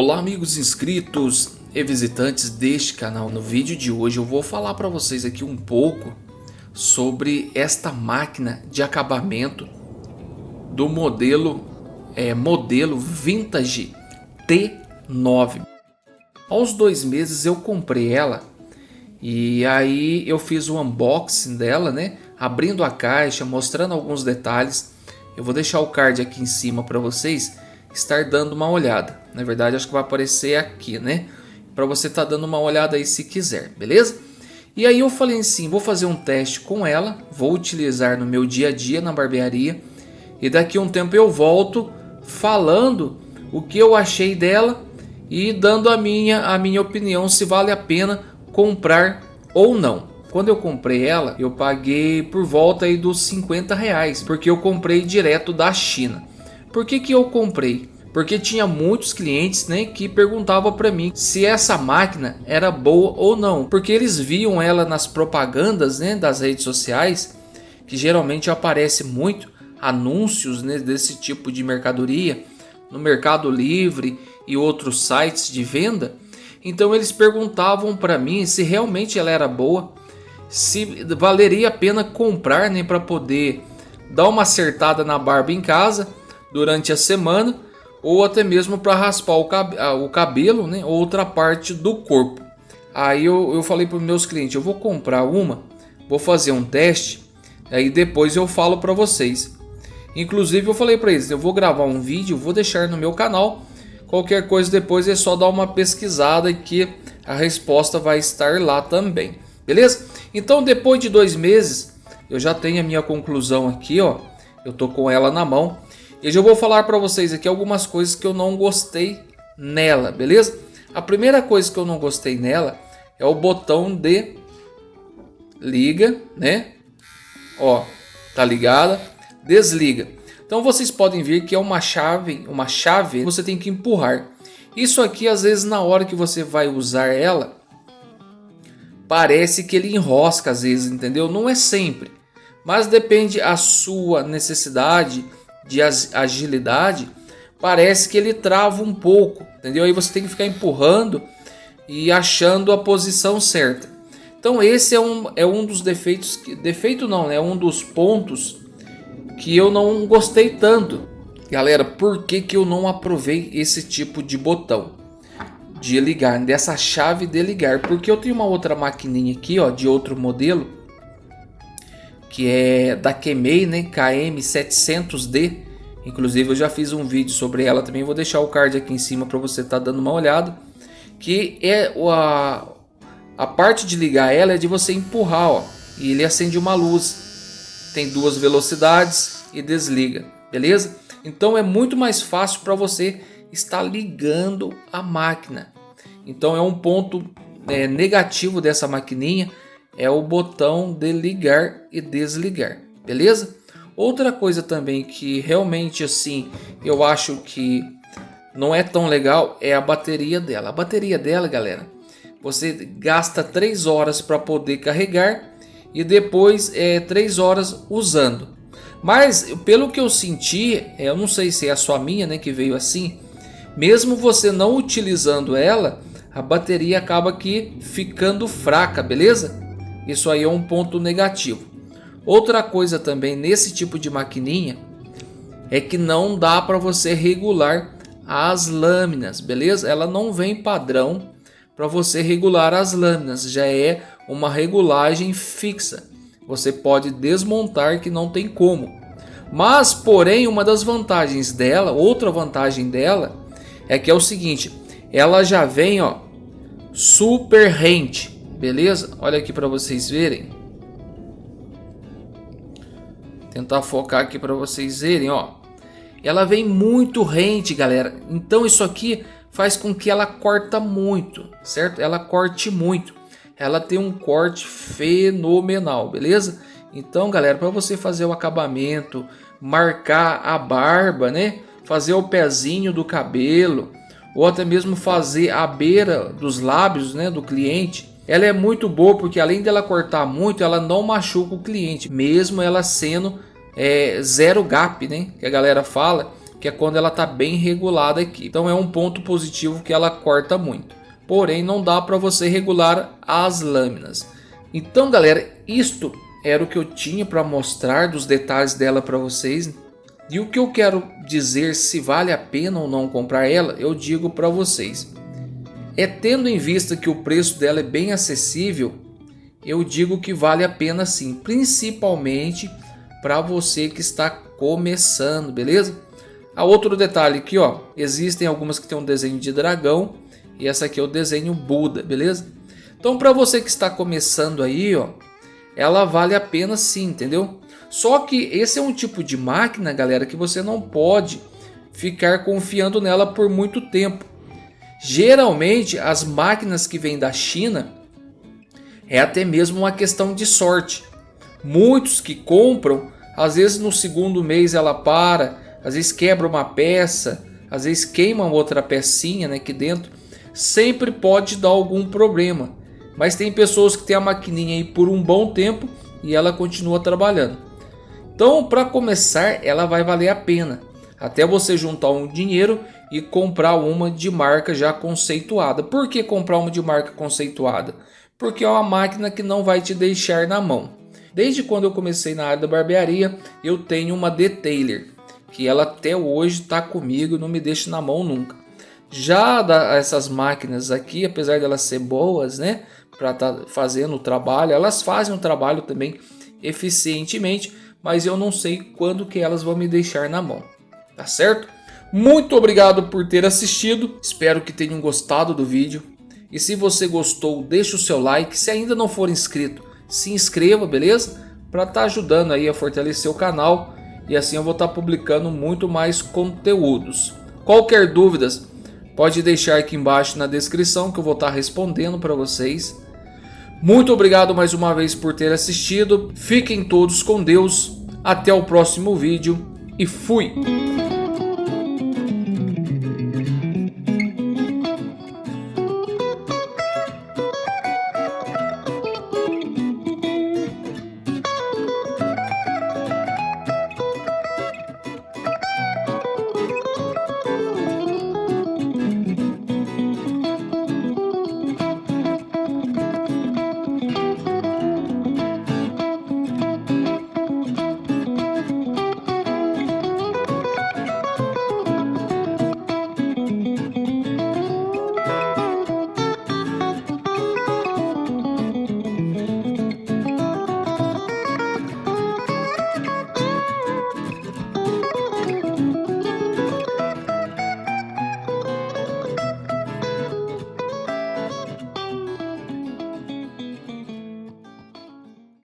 Olá amigos inscritos e visitantes deste canal. No vídeo de hoje eu vou falar para vocês aqui um pouco sobre esta máquina de acabamento do modelo Vintage T9. Aos 2 meses eu comprei ela e aí eu fiz o unboxing dela, né? Abrindo a caixa, mostrando alguns detalhes. Eu vou deixar o card aqui em cima para vocês estar dando uma olhada. Na verdade, acho que vai aparecer aqui, né? Para você estar dando uma olhada aí se quiser, beleza? E aí eu falei assim, vou fazer um teste com ela, vou utilizar no meu dia a dia na barbearia e daqui a um tempo eu volto falando o que eu achei dela e dando a minha opinião se vale a pena comprar ou não. Quando eu comprei ela, eu paguei por volta aí dos R$50, porque eu comprei direto da China. Por que eu comprei? Porque tinha muitos clientes, né, que perguntavam para mim se essa máquina era boa ou não. Porque eles viam ela nas propagandas, né, das redes sociais, que geralmente aparece muito anúncios, né, desse tipo de mercadoria no Mercado Livre e outros sites de venda. Então eles perguntavam para mim se realmente ela era boa, se valeria a pena comprar, né, para poder dar uma acertada na barba em casa durante a semana, ou até mesmo para raspar o cabelo, né, outra parte do corpo. Aí eu falei para os meus clientes, eu vou comprar uma, vou fazer um teste, aí depois eu falo para vocês. Inclusive eu falei para eles, eu vou gravar um vídeo, vou deixar no meu canal, qualquer coisa depois é só dar uma pesquisada que a resposta vai estar lá também, beleza? Então depois de 2 meses eu já tenho a minha conclusão aqui, ó, eu tô com ela na mão. E eu vou falar para vocês aqui algumas coisas que eu não gostei nela, beleza? A primeira coisa que eu não gostei nela é o botão de liga, né? Ó, tá ligada? Desliga. Então vocês podem ver que é uma chave você tem que empurrar. Isso aqui às vezes na hora que você vai usar ela, parece que ele enrosca às vezes, entendeu? Não é sempre, mas depende a sua necessidade de agilidade, parece que ele trava um pouco, entendeu? Aí você tem que ficar empurrando e achando a posição certa. Então esse é um dos defeitos, defeito não, né? É um dos pontos que eu não gostei tanto. Galera, por que eu não aprovei esse tipo de botão de ligar, dessa chave de ligar? Porque eu tenho uma outra maquininha aqui, ó, de outro modelo, que é da Kemei, né, KM700D. Inclusive eu já fiz um vídeo sobre ela também, vou deixar o card aqui em cima para você estar dando uma olhada. Que é a parte de ligar ela é de você empurrar, ó, e ele acende uma luz. Tem 2 velocidades e desliga, beleza? Então é muito mais fácil para você estar ligando a máquina. Então é um ponto negativo dessa maquininha, é o botão de ligar e desligar, beleza? Outra coisa também que realmente assim eu acho que não é tão legal é a bateria dela. A bateria dela, galera, você gasta 3 horas para poder carregar e depois 3 horas usando. Mas pelo que eu senti, eu não sei se é só a minha, né, que veio assim, mesmo você não utilizando ela, a bateria acaba aqui ficando fraca, beleza? Isso aí é um ponto negativo. Outra coisa também nesse tipo de maquininha é que não dá para você regular as lâminas, beleza? Ela não vem padrão para você regular as lâminas, já é uma regulagem fixa. Você pode desmontar que não tem como. Mas, porém, uma das vantagens dela, outra vantagem dela é que é o seguinte, ela já vem, ó, super rente. Beleza? Olha aqui para vocês verem. Tentar focar aqui para vocês verem, ó. Ela vem muito rente, galera. Então isso aqui faz com que ela corta muito, certo? Ela corte muito. Ela tem um corte fenomenal, beleza? Então, galera, para você fazer o acabamento, marcar a barba, né? Fazer o pezinho do cabelo, ou até mesmo fazer a beira dos lábios, né, do cliente. Ela é muito boa porque além dela cortar muito, ela não machuca o cliente, mesmo ela sendo zero gap, né? Que a galera fala que é quando ela está bem regulada aqui. Então é um ponto positivo que ela corta muito. Porém, não dá para você regular as lâminas. Então, galera, isto era o que eu tinha para mostrar dos detalhes dela para vocês. E o que eu quero dizer se vale a pena ou não comprar ela, eu digo para vocês. Tendo em vista que o preço dela é bem acessível, eu digo que vale a pena sim, principalmente para você que está começando, beleza? Outro detalhe aqui, ó, existem algumas que tem um desenho de dragão e essa aqui é o desenho Buda, beleza? Então para você que está começando aí, ó, ela vale a pena sim, entendeu? Só que esse é um tipo de máquina, galera, que você não pode ficar confiando nela por muito tempo. Geralmente as máquinas que vêm da China é até mesmo uma questão de sorte. Muitos que compram, às vezes no segundo mês ela para, às vezes quebra uma peça, às vezes queima outra pecinha, né, aqui dentro. Sempre pode dar algum problema. Mas tem pessoas que têm a maquininha aí por um bom tempo e ela continua trabalhando. Então, para começar, ela vai valer a pena. Até você juntar um dinheiro e comprar uma de marca já conceituada. Por que comprar uma de marca conceituada? Porque é uma máquina que não vai te deixar na mão. Desde quando eu comecei na área da barbearia, eu tenho uma Detailer, que ela até hoje está comigo e não me deixa na mão nunca. Já essas máquinas aqui, apesar de elas ser boas, né, para estar fazendo o trabalho, elas fazem o trabalho também eficientemente, mas eu não sei quando que elas vão me deixar na mão, tá certo? Muito obrigado por ter assistido, espero que tenham gostado do vídeo. E se você gostou, deixa o seu like. Se ainda não for inscrito, se inscreva, beleza? Para estar ajudando aí a fortalecer o canal. E assim eu vou estar publicando muito mais conteúdos. Qualquer dúvidas, pode deixar aqui embaixo na descrição que eu vou estar respondendo para vocês. Muito obrigado mais uma vez por ter assistido. Fiquem todos com Deus. Até o próximo vídeo e fui!